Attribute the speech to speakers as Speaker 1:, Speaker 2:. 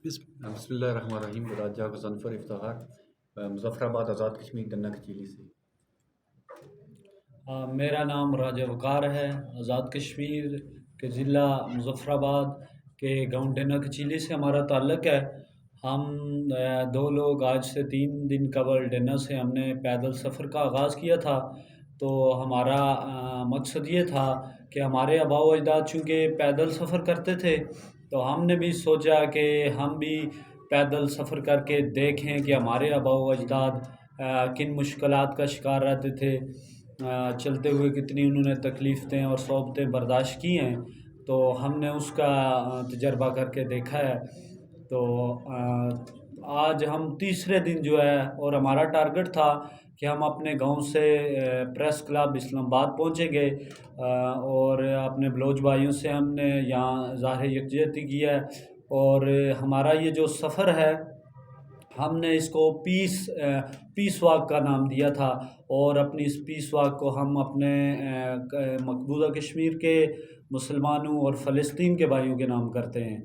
Speaker 1: بسم اللہ الرحمن الرحیم راجہ غضنفر افتخار مظفر آباد آزاد کشمیر گنا کچیلی سے۔
Speaker 2: میرا نام راجہ وقار ہے، آزاد کشمیر کے ضلع مظفر آباد کے گاؤں ڈنا کچیلی سے ہمارا تعلق ہے۔ ہم دو لوگ آج سے 3 دن قبل ڈنا سے ہم نے پیدل سفر کا آغاز کیا تھا۔ تو ہمارا مقصد یہ تھا کہ ہمارے آباء و اجداد چونکہ پیدل سفر کرتے تھے تو ہم نے بھی سوچا کہ ہم بھی پیدل سفر کر کے دیکھیں کہ ہمارے آباء و اجداد کن مشکلات کا شکار رہتے تھے، چلتے ہوئے کتنی انہوں نے تکلیفیں اور صعوبتیں برداشت کی ہیں۔ تو ہم نے اس کا تجربہ کر کے دیکھا ہے۔ تو آج ہم تیسرے دن جو ہے اور ہمارا ٹارگٹ تھا کہ ہم اپنے گاؤں سے پریس کلب اسلام آباد پہنچیں گے، اور اپنے بلوچ بھائیوں سے ہم نے یہاں ظاہر یکجہتی کی ہے۔ اور ہمارا یہ جو سفر ہے ہم نے اس کو پیس واک کا نام دیا تھا، اور اپنی اس پیس واک کو ہم اپنے مقبوضہ کشمیر کے مسلمانوں اور فلسطین کے بھائیوں کے نام کرتے ہیں۔